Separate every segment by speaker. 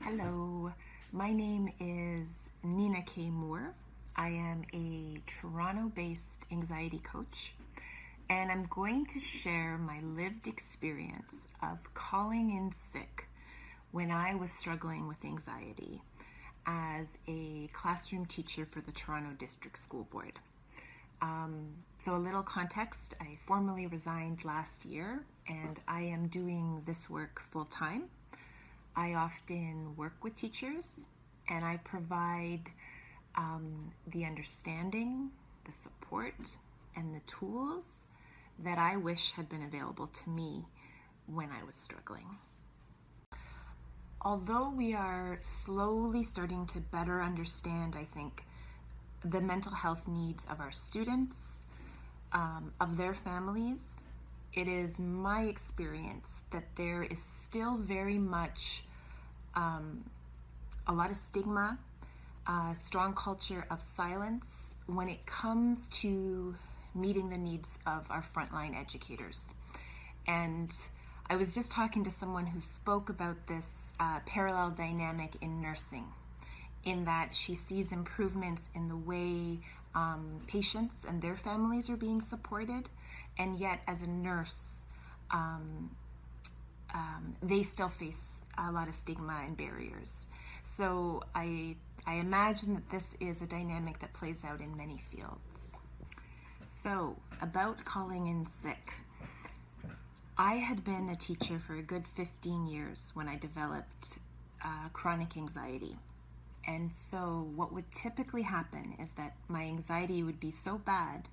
Speaker 1: Hello, my name is Nina K. Moore. I am a Toronto-based anxiety coach, and I'm going to share my lived experience of calling in sick when I was struggling with anxiety as a classroom teacher for the Toronto District School Board. So a little context, I formally resigned last year and I am doing this work full-time. I often work with teachers and I provide the understanding, the support, and the tools that I wish had been available to me when I was struggling. Although we are slowly starting to better understand, I think, the mental health needs of our students, of their families, it is my experience that there is still very much a lot of stigma, strong culture of silence when it comes to meeting the needs of our frontline educators. And I was just talking to someone who spoke about this parallel dynamic in nursing, in that she sees improvements in the way patients and their families are being supported, and yet as a nurse, they still face a lot of stigma and barriers. So I imagine that this is a dynamic that plays out in many fields. So about calling in sick. I had been a teacher for a good 15 years when I developed chronic anxiety. And so what would typically happen is that my anxiety would be so bad,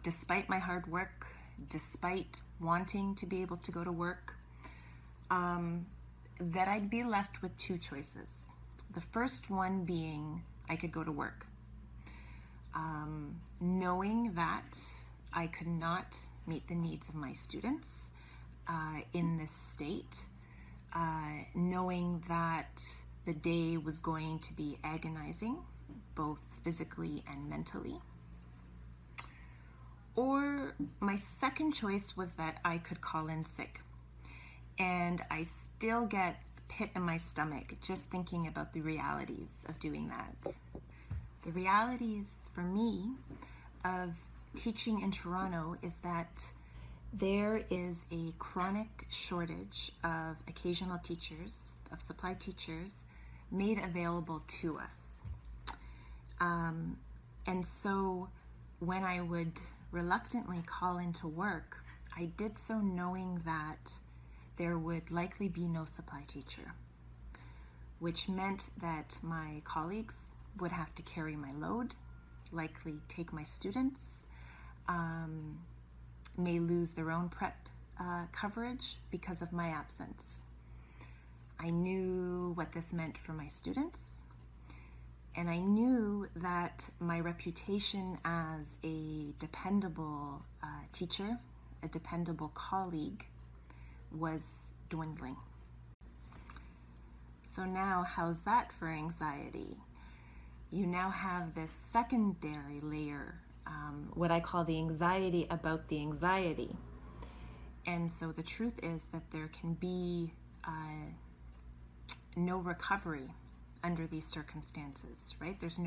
Speaker 1: despite my hard work, despite wanting to be able to go to work, that I'd be left with two choices. The first one being I could go to work, knowing that I could not meet the needs of my students in this state, knowing that the day was going to be agonizing, both physically and mentally. Or my second choice was that I could call in sick. And I still get a pit in my stomach just thinking about the realities of doing that. The realities for me of teaching in Toronto is that there is a chronic shortage of occasional teachers, of supply teachers, made available to us. And so when I would reluctantly call into work, I did so knowing that there would likely be no supply teacher, which meant that my colleagues would have to carry my load, likely take my students, may lose their own prep coverage because of my absence. I knew what this meant for my students, and I knew that my reputation as a dependable teacher, a dependable colleague, was dwindling. So now, how's that for anxiety? You now have this secondary layer, what I call the anxiety about the anxiety. And so the truth is that there can be no recovery under these circumstances, right? There was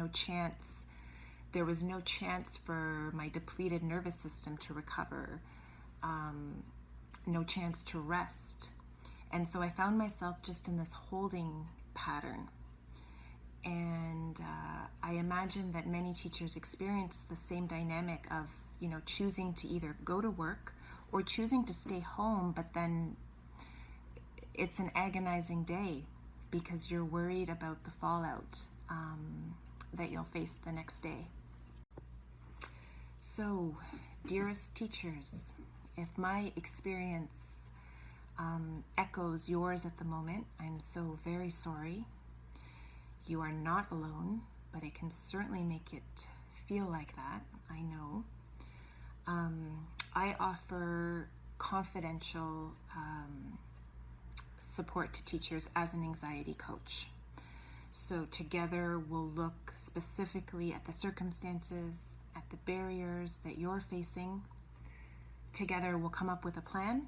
Speaker 1: no chance for my depleted nervous system to recover, no chance to rest. And so I found myself just in this holding pattern. And I imagine that many teachers experience the same dynamic of, choosing to either go to work or choosing to stay home, but then it's an agonizing day because you're worried about the fallout that you'll face the next day. So, dearest teachers, if my experience echoes yours at the moment, I'm so very sorry. You are not alone, but it can certainly make it feel like that, I know. I offer confidential support to teachers as an anxiety coach. So together we'll look specifically at the circumstances, at the barriers that you're facing. Together we'll come up with a plan.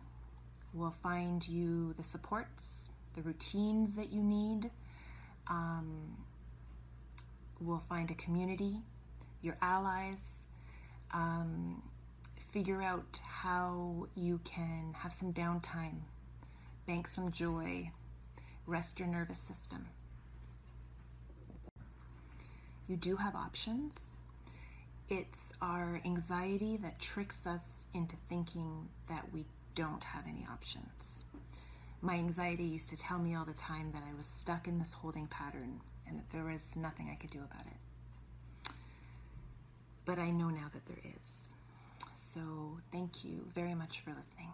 Speaker 1: We'll find you the supports the routines that you need. We'll find a community, your allies, figure out how you can have some downtime, bank some joy, rest your nervous system. You do have options. It's our anxiety that tricks us into thinking that we don't have any options. My anxiety used to tell me all the time that I was stuck in this holding pattern and that there was nothing I could do about it. But I know now that there is. So thank you very much for listening.